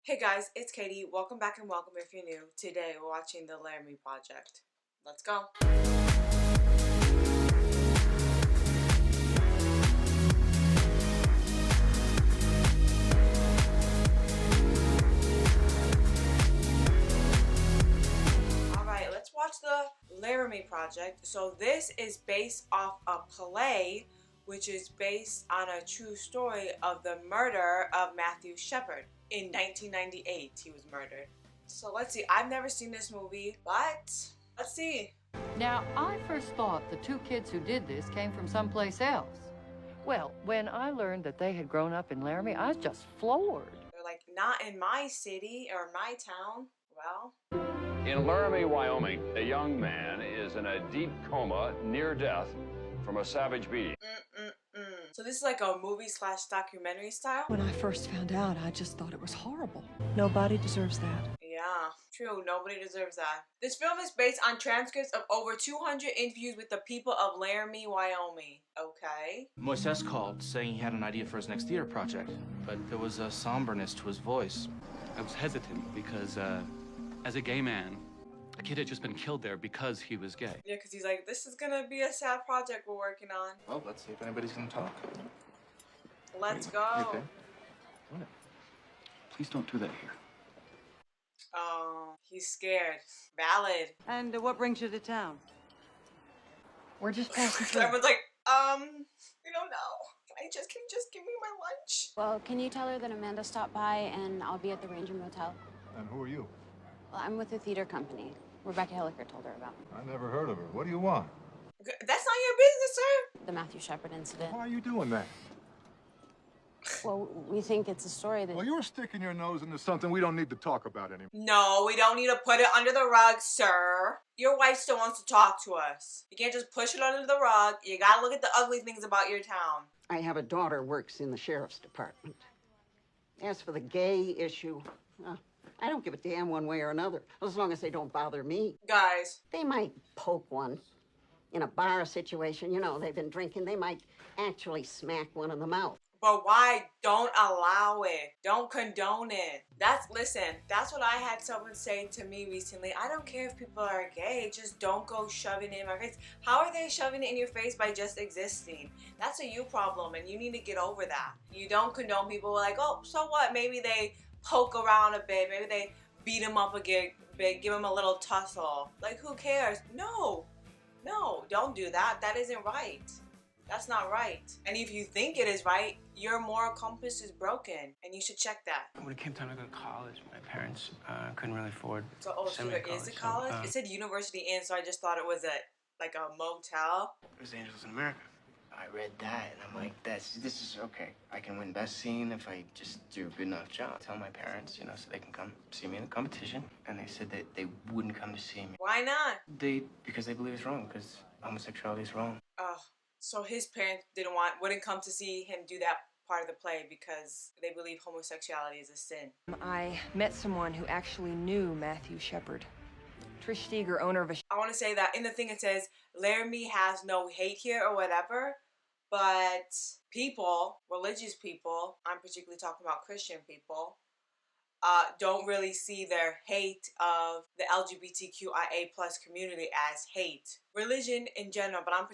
Hey guys, it's Katie. Welcome back and welcome if you're new. Today we're watching the Laramie Project. Let's go. Alright, let's watch the Laramie Project. So this is based off a play which is based on a true story of the murder of Matthew Shepard. In 1998, he was murdered. So let's see. I've never seen this movie, but let's see. Now, I first thought the two kids who did this came from someplace else. Well, when I learned that they had grown up in Laramie, I was just floored. They're like, not in my city or my town. Well, in Laramie, Wyoming, a young man is in a deep coma near death from a savage beating. So this is like a movie / documentary style? When I first found out, I just thought it was horrible. Nobody deserves that. Yeah, true. Nobody deserves that. This film is based on transcripts of over 200 interviews with the people of Laramie, Wyoming. Okay. Moises called, saying he had an idea for his next theater project, but there was a somberness to his voice. I was hesitant because, as a gay man, a kid had just been killed there because he was gay. Yeah, because he's like, this is gonna be a sad project we're working on. Well, let's see if anybody's gonna talk. Let's go. Okay. What? Please don't do that here. Oh, he's scared. Valid. And what brings you to town? We're just passing through. Everyone's like, we don't know. Can you just give me my lunch? Well, can you tell her that Amanda stopped by and I'll be at the Ranger Motel? And who are you? Well, I'm with a theater company. Rebecca Hilliker told her about me. I never heard of her. What do you want? That's not your business, sir. The Matthew Shepard incident. Why are you doing that? Well, we think it's a story that... Well, you're sticking your nose into something we don't need to talk about anymore. No, we don't need to put it under the rug, sir. Your wife still wants to talk to us. You can't just push it under the rug. You gotta look at the ugly things about your town. I have a daughter works in the sheriff's department. As for the gay issue, I don't give a damn one way or another, as long as they don't bother me. Guys. They might poke one in a bar situation. You know, they've been drinking. They might actually smack one in the mouth. But why? Don't allow it. Don't condone it. That's what I had someone say to me recently. I don't care if people are gay. Just don't go shoving it in my face. How are they shoving it in your face by just existing? That's a you problem, and you need to get over that. You don't condone people like, oh, so what? Maybe they poke around a bit. Maybe they beat him up a bit, give him a little tussle. Like, who cares? No, don't do that. That isn't right. That's not right. And if you think it is right, your moral compass is broken, and you should check that. When it came time to go to college, my parents couldn't really afford. So there is a college? It said University Inn, so I just thought it was like a motel. It was Angels in America. I read that, and I'm like, this is okay. I can win best scene if I just do a good enough job. Tell my parents, so they can come see me in the competition. And they said that they wouldn't come to see me. Why not? Because they believe it's wrong, because homosexuality is wrong. So his parents wouldn't come to see him do that part of the play because they believe homosexuality is a sin. I met someone who actually knew Matthew Shepard. Trish Steger, owner of a... I want to say that in the thing it says, Laramie has no hate here or whatever, but people, religious people, I'm particularly talking about Christian people, don't really see their hate of the LGBTQIA+ community as hate. Religion in general, but I'm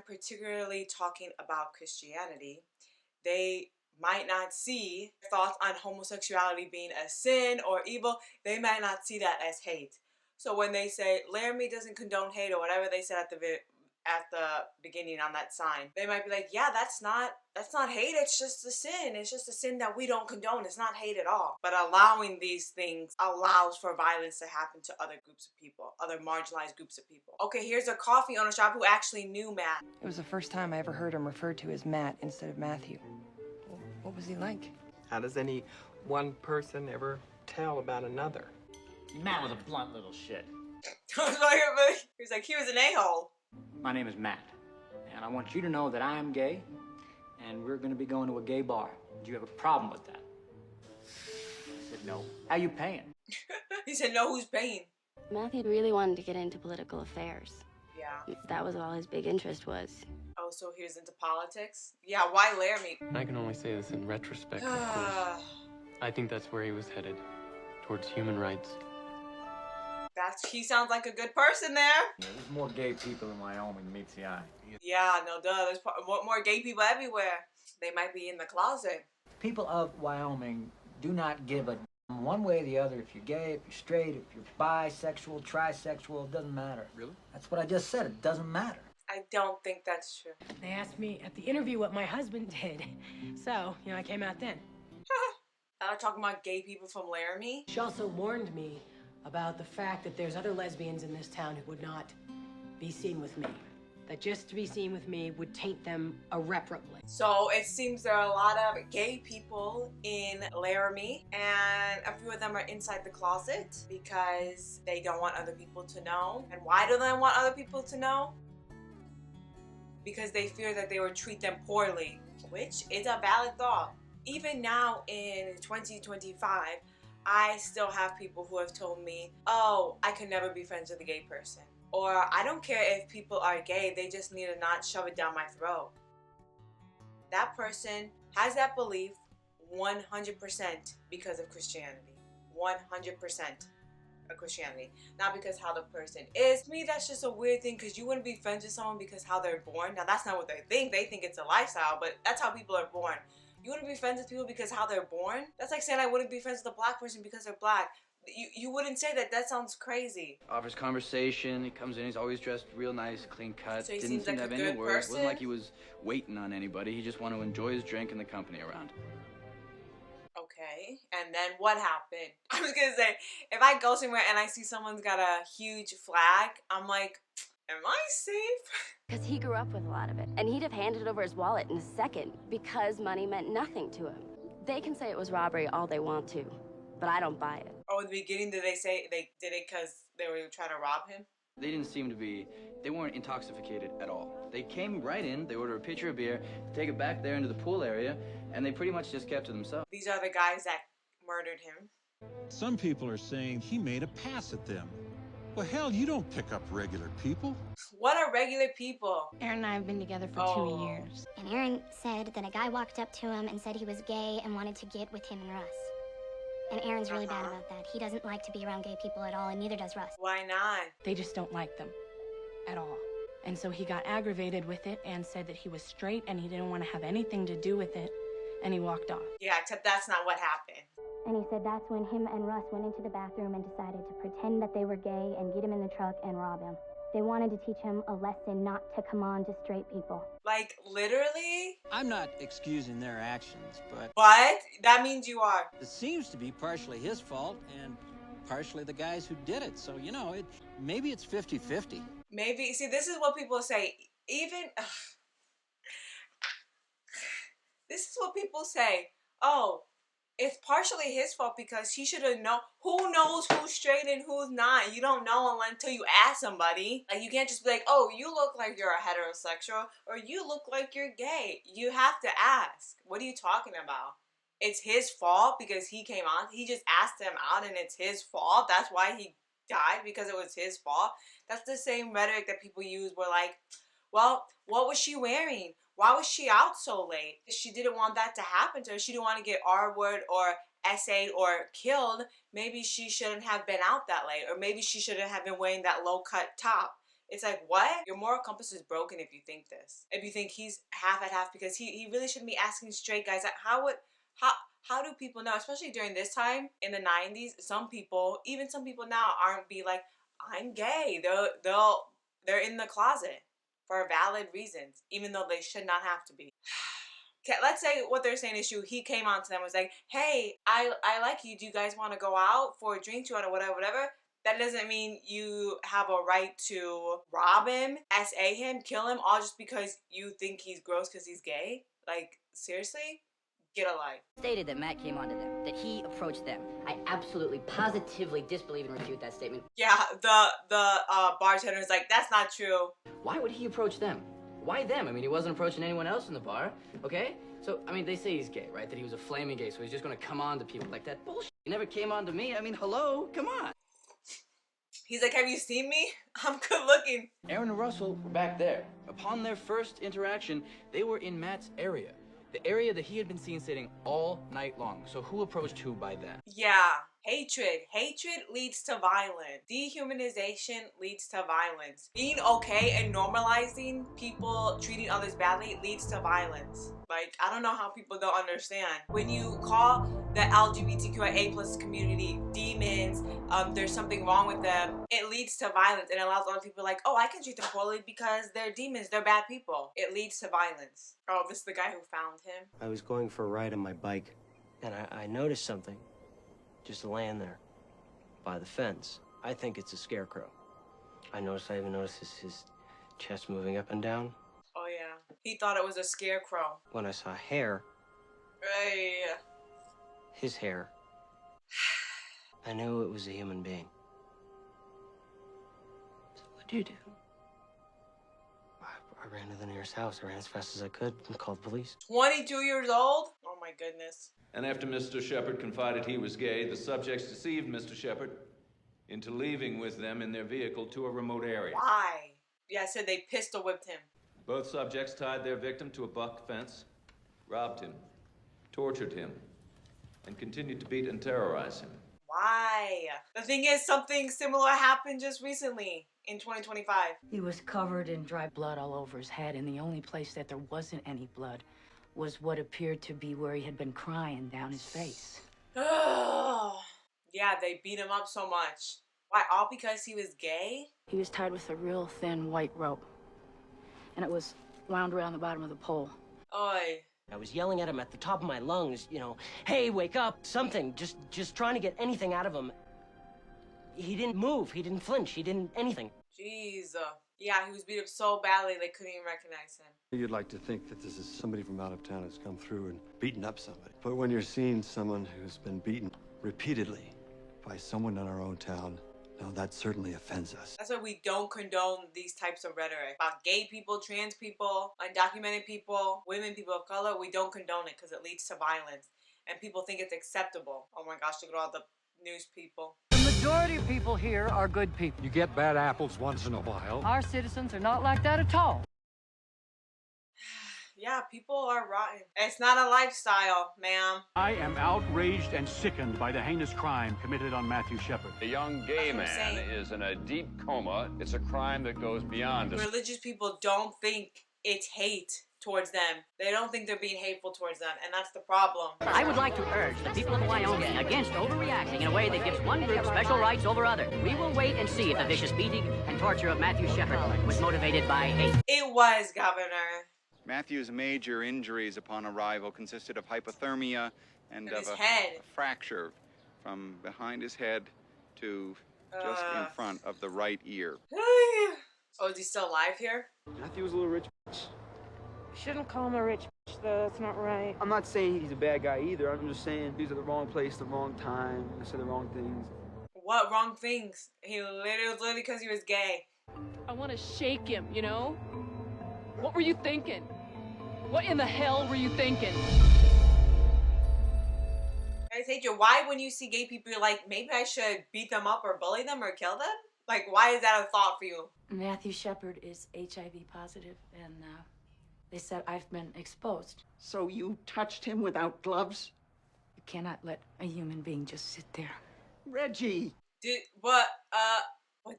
particularly talking about Christianity. They might not see thoughts on homosexuality being a sin or evil. They might not see that as hate. So when they say Laramie doesn't condone hate or whatever they said at the beginning on that sign, they might be like, yeah, that's not hate. It's just a sin. It's just a sin that we don't condone. It's not hate at all. But allowing these things allows for violence to happen to other groups of people, other marginalized groups of people. Okay, here's a coffee owner shop who actually knew Matt. It was the first time I ever heard him referred to as Matt instead of Matthew. What was he like? How does any one person ever tell about another? Matt was a blunt little shit. He's like, he was an a-hole. My name is Matt, and I want you to know that I am gay, and we're gonna be going to a gay bar. Do you have a problem with that? I said, no. How you paying? He said, no, who's paying? Matthew really wanted to get into political affairs. Yeah. That was all his big interest was. Oh, so he was into politics? Yeah, why Laramie? I can only say this in retrospect, of course. I think that's where he was headed, towards human rights. He sounds like a good person there. Yeah, there's more gay people in Wyoming than meets the eye. Yeah, no duh. There's more gay people everywhere. They might be in the closet. People of Wyoming do not give a one way or the other if you're gay, if you're straight, if you're bisexual, trisexual, it doesn't matter. Really? That's what I just said. It doesn't matter. I don't think that's true. They asked me at the interview what my husband did. So, I came out then. I'm talking about gay people from Laramie. She also warned me about the fact that there's other lesbians in this town who would not be seen with me. That just to be seen with me would taint them irreparably. So it seems there are a lot of gay people in Laramie, and a few of them are inside the closet because they don't want other people to know. And why do they want other people to know? Because they fear that they will treat them poorly, which is a valid thought. Even now in 2025, I still have people who have told me, oh, I could never be friends with a gay person. Or I don't care if people are gay, they just need to not shove it down my throat. That person has that belief 100% because of Christianity. 100% of Christianity. Not because how the person is. To me, that's just a weird thing, because you wouldn't be friends with someone because how they're born. Now, that's not what they think. They think it's a lifestyle, but that's how people are born. You wouldn't be friends with people because how they're born? That's like saying I wouldn't be friends with a black person because they're black. You wouldn't say that. That sounds crazy. Offers conversation. He comes in. He's always dressed real nice, clean cut. So he Didn't seems seem like to a have any good worries. person? Wasn't like he was waiting on anybody. He just wanted to enjoy his drink and the company around. Okay, and then what happened? I was gonna say, if I go somewhere and I see someone's got a huge flag, I'm like, am I safe? Because he grew up with a lot of it, and he'd have handed over his wallet in a second because money meant nothing to him. They can say it was robbery all they want to, but I don't buy it. Oh, in the beginning, did they say they did it because they were trying to rob him? They didn't seem to be, they weren't intoxicated at all. They came right in, they ordered a pitcher of beer, take it back there into the pool area, and they pretty much just kept to themselves. These are the guys that murdered him. Some people are saying he made a pass at them. Well, hell, you don't pick up regular people. What are regular people? Aaron and I have been together for 2 years. And Aaron said that a guy walked up to him and said he was gay and wanted to get with him and Russ. And Aaron's really bad about that. He doesn't like to be around gay people at all, and neither does Russ. Why not? They just don't like them at all. And so he got aggravated with it and said that he was straight and he didn't want to have anything to do with it, and he walked off. Yeah, except that's not what happened. And he said that's when him and Russ went into the bathroom and decided to pretend that they were gay and get him in the truck and rob him. They wanted to teach him a lesson not to come on to straight people. Like, literally? I'm not excusing their actions, but... What? That means you are. It seems to be partially his fault and partially the guys who did it. So, maybe it's 50-50. Maybe. See, this is what people say. This is what people say. Oh, it's partially his fault because he should have known. Who knows who's straight and who's not? You don't know until you ask somebody. Like, you can't just be like, oh, you look like you're a heterosexual or you look like you're gay. You have to ask. What are you talking about? It's his fault because he came on. He just asked him out and it's his fault. That's why he died, because it was his fault. That's the same rhetoric that people use where like, well, what was she wearing? Why was she out so late? She didn't want that to happen to her. She didn't want to get R-word or essayed or killed. Maybe she shouldn't have been out that late. Or maybe she shouldn't have been wearing that low-cut top. It's like, what? Your moral compass is broken if you think this. If you think he's half at half, because he really shouldn't be asking straight guys. How do people know, especially during this time in the 90s, some people, even some people now, aren't be like, I'm gay. They're in the closet for valid reasons, even though they should not have to be. Okay, let's say what they're saying is true. He came on to them and was like, hey, I like you. Do you guys want to go out for a drink? Do you want to whatever? That doesn't mean you have a right to rob him, SA him, kill him, all just because you think he's gross because he's gay. Like, seriously? Get a life. Stated that Matt came onto them, that he approached them. I absolutely, positively disbelieve and refute that statement. Yeah, the bartender is like, that's not true. Why would he approach them? Why them? I mean, he wasn't approaching anyone else in the bar, okay? So, I mean, they say he's gay, right? That he was a flaming gay, so he's just gonna come on to people like that. Bullshit. He never came on to me. I mean, hello? Come on. He's like, have you seen me? I'm good looking. Aaron and Russell were back there. Upon their first interaction, they were in Matt's area. The area that he had been seen sitting all night long. So who approached who by that? Yeah. Hatred. Hatred leads to violence. Dehumanization leads to violence. Being okay and normalizing people treating others badly leads to violence. Like, I don't know how people don't understand. When you call the LGBTQIA plus community demons, there's something wrong with them, it leads to violence and allows other people like, oh, I can treat them poorly because they're demons, they're bad people. It leads to violence. Oh, this is the guy who found him. I was going for a ride on my bike, and I noticed something. Just laying there, by the fence. I think it's a scarecrow. I even noticed his chest moving up and down. Oh yeah, he thought it was a scarecrow. When I saw hair, Hey. his hair, I knew it was a human being. So what'd you do? I ran to the nearest house. I ran as fast as I could and called the police. 22 years old? Oh my goodness. And after Mr. Shepard confided he was gay, the subjects deceived Mr. Shepard into leaving with them in their vehicle to a remote area. Why? Yeah, I said they pistol whipped him. Both subjects tied their victim to a buck fence, robbed him, tortured him, and continued to beat and terrorize him. Why? The thing is, something similar happened just recently in 2025. He was covered in dry blood all over his head, and the only place that there wasn't any blood was what appeared to be where he had been crying down his face. Yeah, they beat him up so much. Why? All because he was gay? He was tied with a real thin white rope, and it was wound around the bottom of the pole. Oy. I was yelling at him at the top of my lungs, you know, hey, wake up, something, just trying to get anything out of him. He didn't move, he didn't flinch, he didn't anything. Jeez. Yeah, he was beat up so badly they couldn't even recognize him. You'd like to think that this is somebody from out of town who's come through and beaten up somebody. But when you're seeing someone who's been beaten repeatedly by someone in our own town, no, that certainly offends us. That's why we don't condone these types of rhetoric. About gay people, trans people, undocumented people, women, people of color, we don't condone it because it leads to violence. And people think it's acceptable. Oh my gosh, look at all the news people. The majority of people here are good people. You get bad apples once in a while. Our citizens are not like that at all. Yeah, people are rotten. It's not a lifestyle, ma'am. I am outraged and sickened by the heinous crime committed on Matthew Shepard. A young gay man is in a deep coma. It's a crime that goes beyond us. Religious people don't think it's hate towards them. They don't think they're being hateful towards them, and that's the problem. I would like to urge the people of Wyoming against overreacting in a way that gives one group special rights over others. We will wait and see if the vicious beating and torture of Matthew Shepard was motivated by hate. It was, Governor. Matthew's major injuries upon arrival consisted of hypothermia and of a fracture from behind his head to just in front of the right ear. Oh, is he still alive here? Matthew was a little rich bitch. Shouldn't call him a rich bitch, though. That's not right. I'm not saying he's a bad guy either. I'm just saying he's at the wrong place, the wrong time, and said the wrong things. What wrong things? He literally because he was gay. I want to shake him, you know? What were you thinking? What in the hell were you thinking? I take you. Why, when you see gay people, you're like, maybe I should beat them up or bully them or kill them? Like, why is that a thought for you? Matthew Shepard is HIV positive, and they said I've been exposed. So you touched him without gloves? You cannot let a human being just sit there. Reggie! What,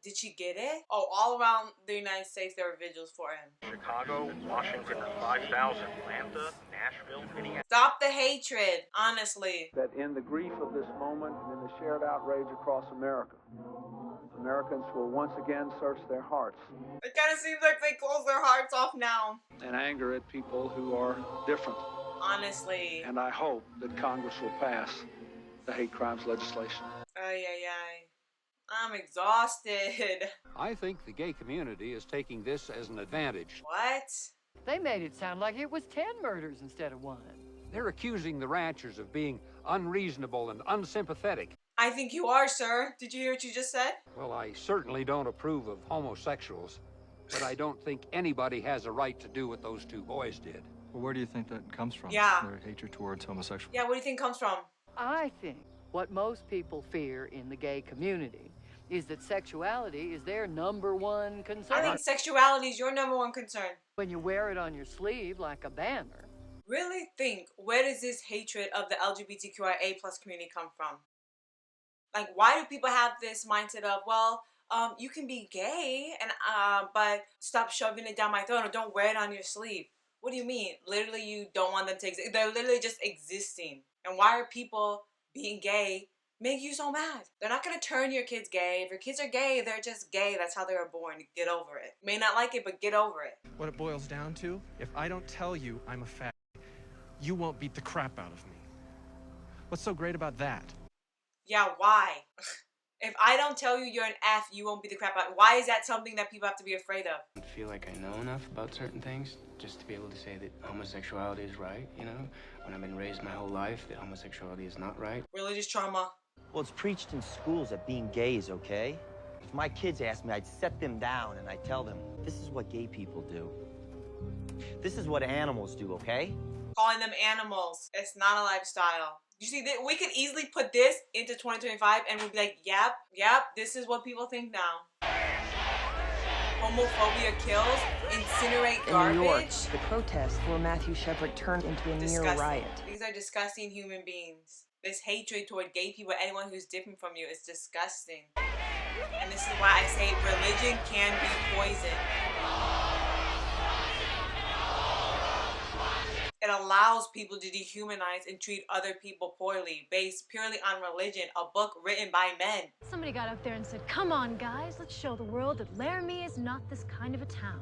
did she get it? Oh, all around the United States, there were vigils for him. Chicago, Washington, 5,000, Atlanta, Nashville, Minneapolis. Stop the hatred, honestly. That in the grief of this moment and in the shared outrage across America, Americans will once again search their hearts. It kind of seems like they close their hearts off now. And anger at people who are different. Honestly. And I hope that Congress will pass the hate crimes legislation. Ay. I'm exhausted. I think the gay community is taking this as an advantage. What? They made it sound like it was 10 murders instead of 1. They're accusing the ranchers of being unreasonable and unsympathetic. I think you are, sir. Did you hear what you just said? Well, I certainly don't approve of homosexuals, but I don't think anybody has a right to do what those two boys did. Well, where do you think that comes from? Yeah. Their hatred towards homosexuals? Yeah, what do you think comes from? I think what most people fear in the gay community is that sexuality is their #1 concern. I think sexuality is your #1 concern. When you wear it on your sleeve like a banner, Really think, where does this hatred of the LGBTQIA plus community come from? Like, why do people have this mindset of, well, you can be gay, and but stop shoving it down my throat, or don't wear it on your sleeve? What do you mean? Literally, you don't want them to exist. They're literally just existing. And why are people being gay make you so mad? They're not gonna turn your kids gay. If your kids are gay, they're just gay. That's how they were born. Get over it. May not like it, but get over it. What it boils down to, if I don't tell you I'm a fag, you won't beat the crap out of me. What's so great about that? Yeah, why? If I don't tell you you're an F, you won't be the crap out. Why is that something that people have to be afraid of? I feel like I know enough about certain things just to be able to say that homosexuality is right, you know? When I've been raised my whole life that homosexuality is not right. Religious trauma. Well, it's preached in schools that being gay is okay. If my kids asked me, I'd set them down and I'd tell them, this is what gay people do. This is what animals do, okay? Calling them animals. It's not a lifestyle. You see, we could easily put this into 2025 and we'd be like, yep, this is what people think now. Homophobia kills, incinerate garbage. In New York, the protests for Matthew Shepard turned into a near riot. These are disgusting human beings. This hatred toward gay people, anyone who's different from you, is disgusting. And this is why I say religion can be poison. It allows people to dehumanize and treat other people poorly, based purely on religion, a book written by men. Somebody got up there and said, come on, guys, let's show the world that Laramie is not this kind of a town.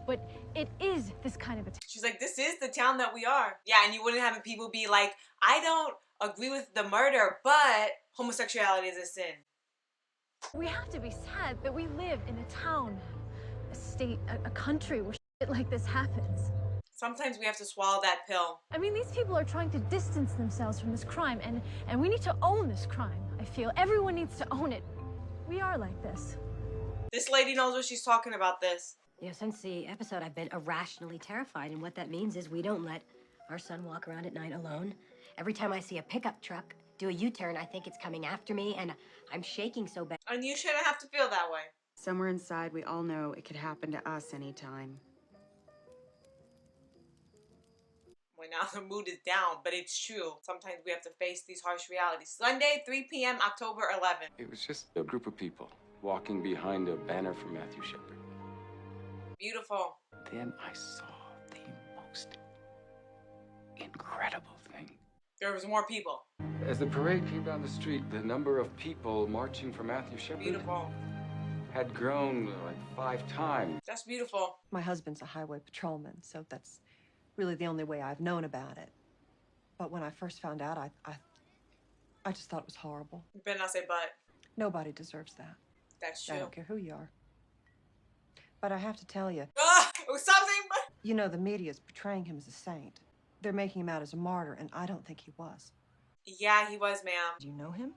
But it is this kind of a town. She's like, this is the town that we are. Yeah, and you wouldn't have people be like, I don't agree with the murder, but homosexuality is a sin. We have to be sad that we live in a town, a state, a country where shit like this happens. Sometimes we have to swallow that pill. I mean, these people are trying to distance themselves from this crime, and we need to own this crime, I feel. Everyone needs to own it. We are like this. This lady knows what she's talking about this. Yeah, since the episode, I've been irrationally terrified, and what that means is we don't let our son walk around at night alone. Every time I see a pickup truck do a U-turn, I think it's coming after me, and I'm shaking so bad. And you shouldn't have to feel that way. Somewhere inside, we all know it could happen to us anytime. Well, now the mood is down, but it's true. Sometimes we have to face these harsh realities. Sunday, 3 p.m., October 11th. It was just a group of people walking behind a banner for Matthew Shepard. Beautiful. Then I saw the most incredible thing. There was more people. As the parade came down the street, the number of people marching for Matthew Shepard Beautiful. Had grown like 5 times. That's beautiful. My husband's a highway patrolman, so that's really the only way I've known about it. But when I first found out, I just thought it was horrible. You better not say but. Nobody deserves that. That's true. I don't care who you are. But I have to tell you. Something but. You know, the media's portraying him as a saint. They're making him out as a martyr, and I don't think he was. Yeah, he was, ma'am. Do you know him?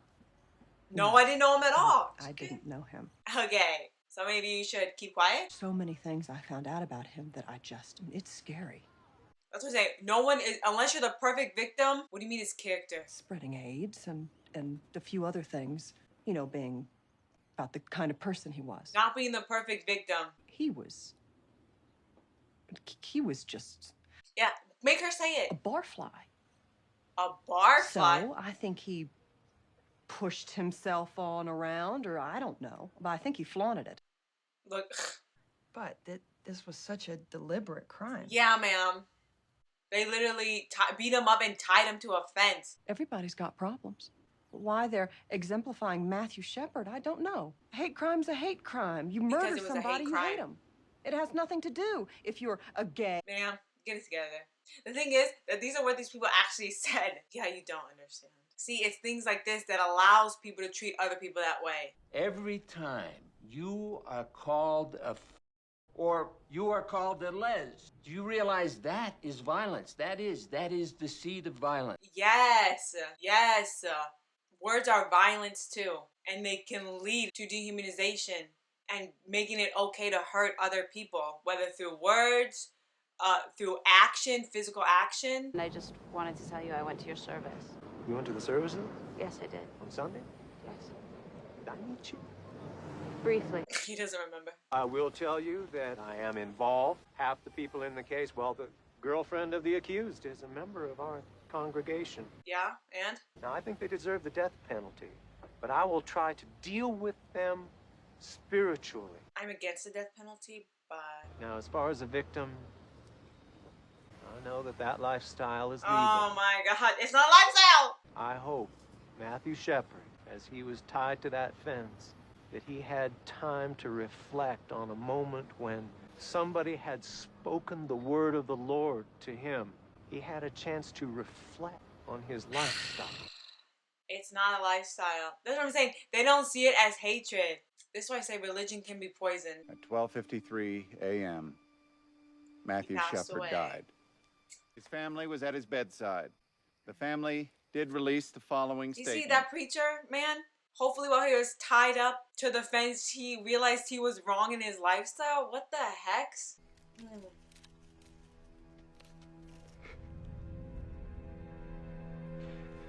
No, I didn't know him at all. I didn't know him. Okay, so maybe you should keep quiet. So many things I found out about him that it's scary. That's what I'm saying. No one is, unless you're the perfect victim. What do you mean his character? Spreading AIDS and a few other things. You know, being about the kind of person he was. Not being the perfect victim. He was just... Yeah, make her say it. A barfly. A barfly? So, I think he pushed himself on around, or I don't know. But I think he flaunted it. Look. But this was such a deliberate crime. Yeah, ma'am. They literally beat him up and tied him to a fence. Everybody's got problems. Why they're exemplifying Matthew Shepard, I don't know. Hate crime's a hate crime. You murder somebody, you hate him. It has nothing to do if you're a gay. Ma'am, get it together. The thing is that these are what these people actually said. Yeah, you don't understand. See, it's things like this that allows people to treat other people that way. Every time you are called or you are called a les, do you realize that is violence? That is the seed of violence. Yes, yes. Words are violence too, and they can lead to dehumanization and making it okay to hurt other people, whether through words, through action, physical action. And I just wanted to tell you I went to your service. You went to the services? Yes, I did. On Sunday? Yes. I meet you. Briefly. He doesn't remember. I will tell you that I am involved. Half the people in the case, well, Girlfriend of the accused is a member of our congregation. Yeah, and? Now, I think they deserve the death penalty, but I will try to deal with them spiritually. I'm against the death penalty, but... Now, as far as the victim, I know that lifestyle is legal. Oh my God, it's not lifestyle! I hope Matthew Shepard, as he was tied to that fence, that he had time to reflect on a moment when somebody had spoken the word of the Lord to him. He had a chance to reflect on his lifestyle. It's not a lifestyle. That's what I'm saying. They don't see it as hatred. This is why I say religion can be poison. At 12:53 a.m., Matthew Shepard died. His family was at his bedside. The family did release the following statement. You see that preacher, man? Hopefully while he was tied up to the fence, he realized he was wrong in his lifestyle. What the heck?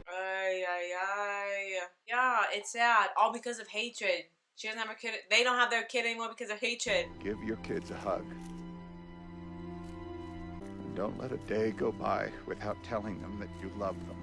Ay, ay, ay. Yeah, it's sad. All because of hatred. She doesn't have her kid. They don't have their kid anymore because of hatred. Give your kids a hug. Don't let a day go by without telling them that you love them.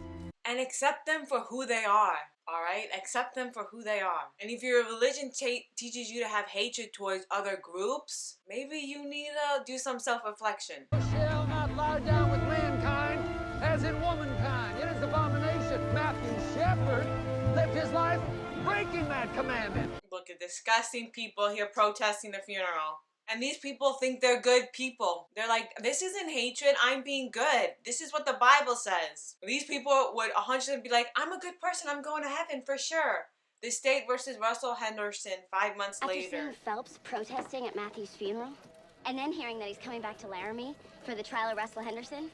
And accept them for who they are. Alright? Accept them for who they are. And if your religion teaches you to have hatred towards other groups, maybe you need to do some self-reflection. Shall not lie down with mankind as in womankind. It is abomination. Matthew Shepard lived his life breaking that commandment. Look at disgusting people here protesting the funeral. And these people think they're good people. They're like, this isn't hatred, I'm being good. This is what the Bible says. These people would 100% be like, I'm a good person, I'm going to heaven for sure. The state versus Russell Henderson 5 months later. After seeing Phelps protesting at Matthew's funeral, and then hearing that he's coming back to Laramie for the trial of Russell Henderson,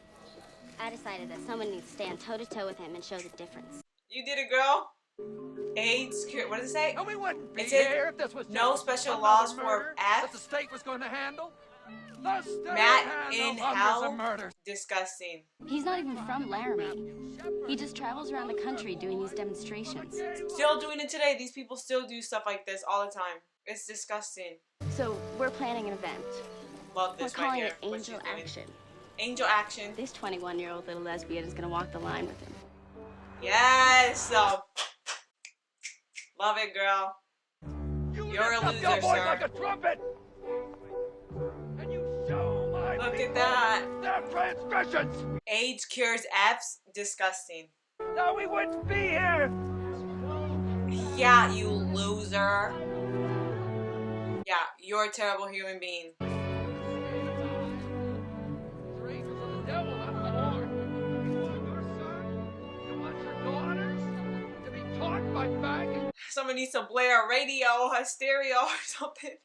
I decided that someone needs to stand toe-to-toe with him and show the difference. You did it, girl. AIDS cure. What does it say? And we wouldn't be It here if this was no just special another laws murder for F. that the state was going to handle. The state Matt handles in hundreds of hell. murders. Disgusting. He's not even from Laramie. He just travels around the country doing these demonstrations. Still doing it today. These people still do stuff like this all the time. It's disgusting. So we're planning an event. Love this We're calling right here. it Angel Action. Angel Action. This 21-year-old little lesbian is going to walk the line with him. Yes. Love it, girl. You're a loser, your voice sir. like a trumpet. And you show my Look people at that. their transgressions. AIDS cures F's. Disgusting. No, we wouldn't be here. Yeah, you loser. Yeah, you're a terrible human being. Someone needs to blare a radio, a stereo, or something.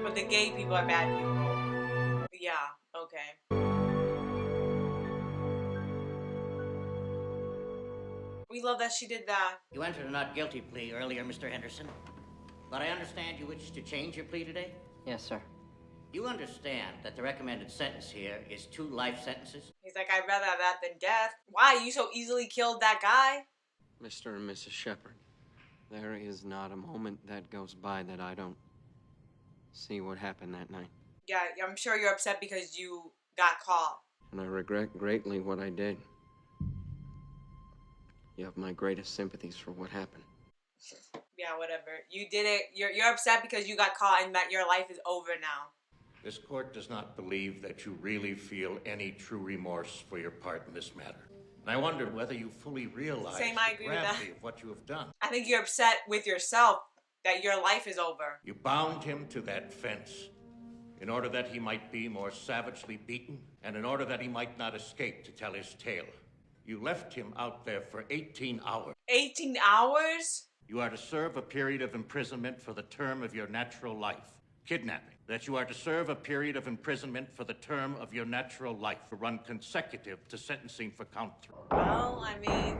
But the gay people are bad people. Yeah, okay. We love that she did that. You entered a not guilty plea earlier, Mr. Henderson. But I understand you wish to change your plea today? Yes, sir. You understand that the recommended sentence here is 2 life sentences? He's like, I'd rather have that than death. Why? You so easily killed that guy? Mr. and Mrs. Shepard, there is not a moment that goes by that I don't see what happened that night. Yeah, I'm sure you're upset because you got caught. And I regret greatly what I did. You have my greatest sympathies for what happened. Yeah, whatever. You did it. You're upset because you got caught and that your life is over now. This court does not believe that you really feel any true remorse for your part in this matter. And I wondered whether you fully realize Same, I the agree with gravity that. of what you have done. I think you're upset with yourself that your life is over. You bound him to that fence in order that he might be more savagely beaten and in order that he might not escape to tell his tale. You left him out there for 18 hours. 18 hours? You are to serve a period of imprisonment for the term of your natural life. Kidnapping. That you are to serve a period of imprisonment for the term of your natural life, to run consecutive to sentencing for count 3. Well, I mean,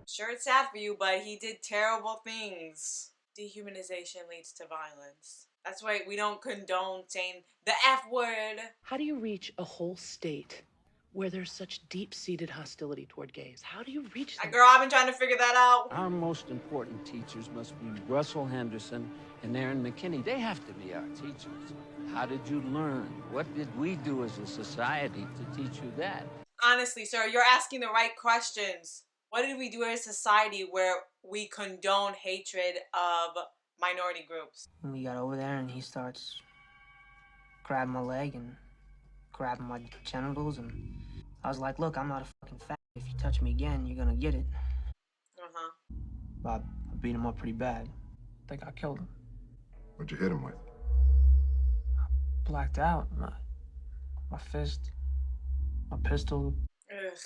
sure it's sad for you, but he did terrible things. Dehumanization leads to violence. That's why we don't condone saying the F word. How do you reach a whole state where there's such deep-seated hostility toward gays? How do you reach them? Girl, I've been trying to figure that out. Our most important teachers must be Russell Henderson and Aaron McKinney. They have to be our teachers. How did you learn? What did we do as a society to teach you that? Honestly, sir, you're asking the right questions. What did we do as a society where we condone hatred of minority groups? And we got over there and he starts grabbing my leg and grabbing my genitals, and I was like, look, I'm not a fucking fat. If you touch me again, you're gonna get it. But I beat him up pretty bad. I think I killed him. What'd you hit him with? Blacked out. My fist. My pistol. Ugh.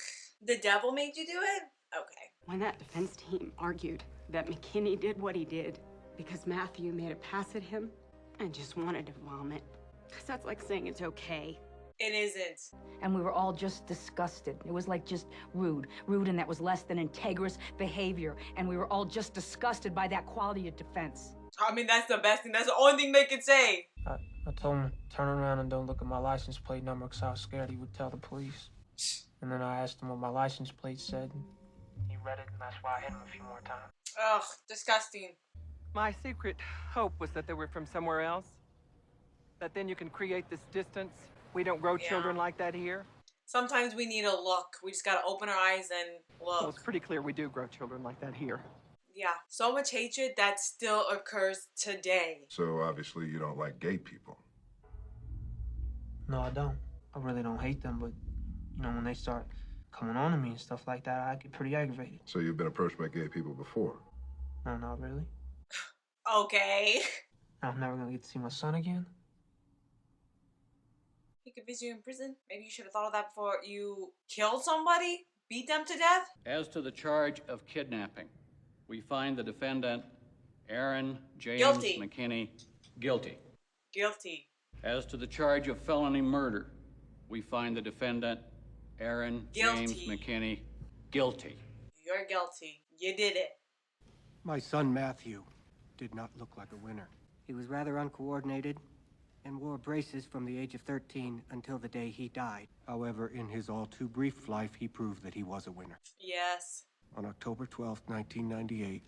The devil made you do it? Okay. When that defense team argued that McKinney did what he did because Matthew made a pass at him, I just wanted to vomit. Because that's like saying it's okay. It isn't. And we were all just disgusted. It was like just rude. Rude, and that was less than integrous behavior. And we were all just disgusted by that quality of defense. I mean, that's the best thing. That's the only thing they could say. I told him, turn around and don't look at my license plate number because I was scared he would tell the police. And then I asked him what my license plate said. He read it, and that's why I hit him a few more times. Ugh, disgusting. My secret hope was that they were from somewhere else. That then you can create this distance. We don't grow children like that here. Sometimes we need a look. We just gotta open our eyes and look. Well, it's pretty clear we do grow children like that here. Yeah, so much hatred that still occurs today. So obviously you don't like gay people. No, I don't. I really don't hate them, but, you know, when they start coming on to me and stuff like that, I get pretty aggravated. So you've been approached by gay people before? No, not really. Okay. I'm never gonna get to see my son again. He could visit you in prison. Maybe you should have thought of that before you killed somebody? Beat them to death? As to the charge of kidnapping, we find the defendant, Aaron James Guilty. McKinney, guilty. Guilty. As to the charge of felony murder, we find the defendant, Aaron James McKinney, guilty. You're guilty. You did it. My son Matthew did not look like a winner. He was rather uncoordinated and wore braces from the age of 13 until the day he died. However, in his all too brief life, he proved that he was a winner. Yes. On October 12th, 1998,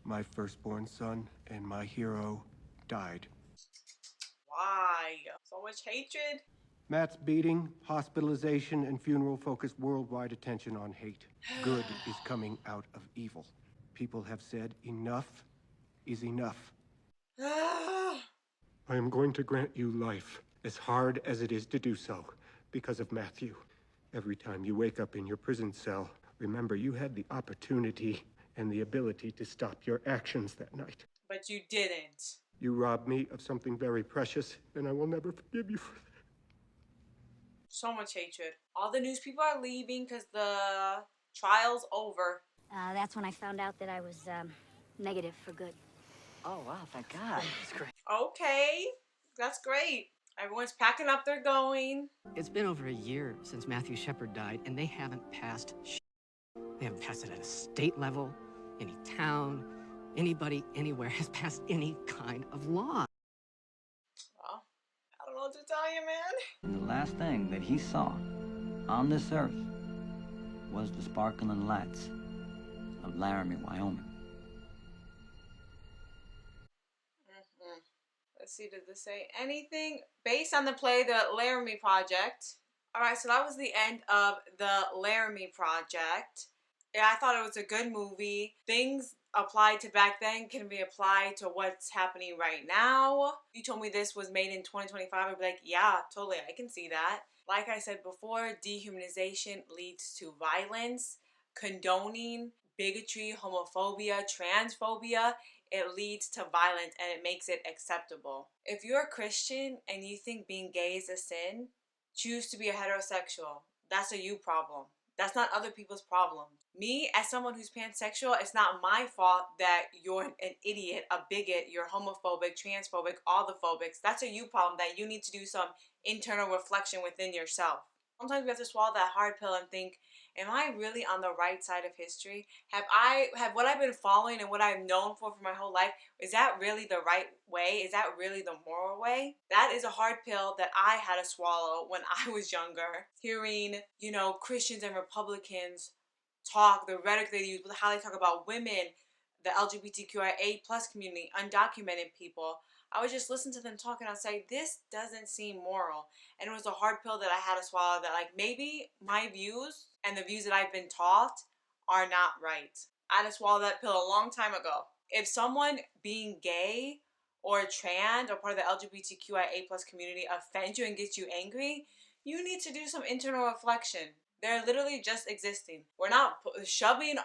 my firstborn son and my hero died. Why? So much hatred? Matt's beating, hospitalization, and funeral focused worldwide attention on hate. Good is coming out of evil. People have said enough is enough. I am going to grant you life, as hard as it is to do so, because of Matthew. Every time you wake up in your prison cell, remember you had the opportunity and the ability to stop your actions that night. But you didn't. You robbed me of something very precious, and I will never forgive you for that. So much hatred. All the news people are leaving because the trial's over. That's when I found out that I was negative for good. Oh, wow, thank God. That's great. Okay, that's great. Everyone's packing up, they're going. It's been over a year since Matthew Shepard died, and they haven't passed shit. They haven't passed it at a state level, any town, anybody, anywhere has passed any kind of law. Well, I don't know what to tell you, man. And the last thing that he saw on this earth was the sparkling lights of Laramie, Wyoming. Let's see, did this say anything? Based on the play, The Laramie Project. Alright, so that was the end of The Laramie Project. Yeah, I thought it was a good movie. Things applied to back then can be applied to what's happening right now. If you told me this was made in 2025, I'd be like, yeah, totally, I can see that. Like I said before, dehumanization leads to violence. Condoning bigotry, homophobia, transphobia, it leads to violence and it makes it acceptable. If you're a Christian and you think being gay is a sin, choose to be a heterosexual. That's a you problem. That's not other people's problem. Me, as someone who's pansexual, it's not my fault that you're an idiot, a bigot, you're homophobic, transphobic, all the phobics. That's a you problem that you need to do some internal reflection within yourself. Sometimes we have to swallow that hard pill and think am I really on the right side of history? Have what I've been following and what I've known for my whole life, is that really the right way? Is that really the moral way? That is a hard pill that I had to swallow when I was younger. Hearing, you know, Christians and Republicans talk, the rhetoric they use, how they talk about women, the LGBTQIA plus community, undocumented people. I would just listen to them talk and I'd say, this doesn't seem moral. And it was a hard pill that I had to swallow, that like maybe my views and the views that I've been taught are not right. I had to swallow that pill a long time ago. If someone being gay or trans or part of the LGBTQIA plus community offends you and gets you angry, you need to do some internal reflection. They're literally just existing. We're not shoving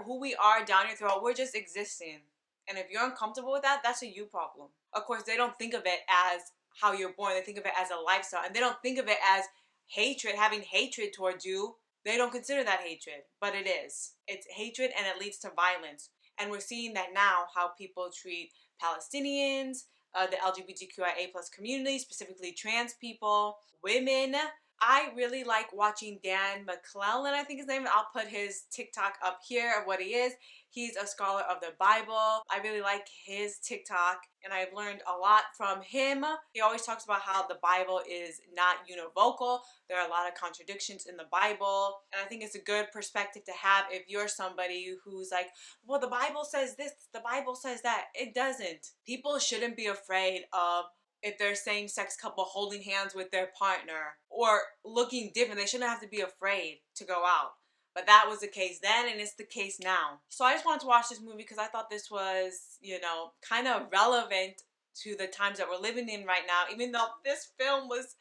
who we are down your throat. We're just existing. And if you're uncomfortable with that, that's a you problem. Of course, they don't think of it as how you're born. They think of it as a lifestyle. And they don't think of it as hatred, having hatred towards you. They don't consider that hatred, but it is. It's hatred and it leads to violence. And we're seeing that now, how people treat Palestinians, the LGBTQIA plus community, specifically trans people, women. I really like watching Dan McClellan, I think his name. I'll put his TikTok up here of what he is. He's a scholar of the Bible. I really like his TikTok, and I've learned a lot from him. He always talks about how the Bible is not univocal. There are a lot of contradictions in the Bible, and I think it's a good perspective to have if you're somebody who's like, well, the Bible says this, the Bible says that. It doesn't. People shouldn't be afraid of if they're same-sex couple holding hands with their partner or looking different. They shouldn't have to be afraid to go out. But that was the case then, and it's the case now. So I just wanted to watch this movie because I thought this was, you know, kind of relevant to the times that we're living in right now. Even though this film was,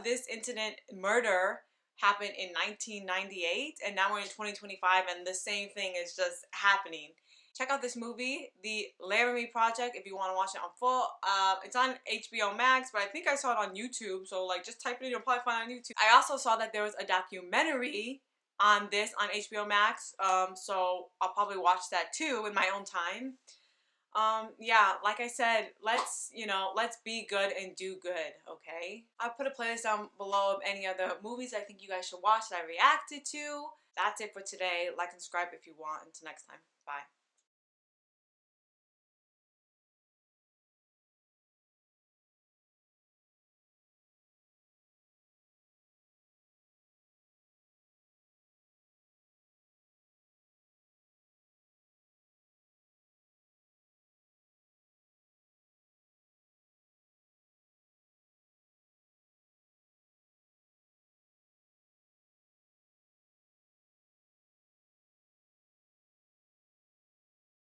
this incident, murder, happened in 1998, and now we're in 2025, and the same thing is just happening. Check out this movie, The Laramie Project, if you want to watch it on full. It's on HBO Max, but I think I saw it on YouTube, so like just type it in, you'll probably find it on YouTube. I also saw that there was a documentary on this on HBO Max, so I'll probably watch that too in my own time. Yeah, like I said, let's be good and do good, okay? I'll put a playlist down below of any other movies I think you guys should watch that I reacted to. That's it for today. Like and subscribe if you want. Until next time. Bye.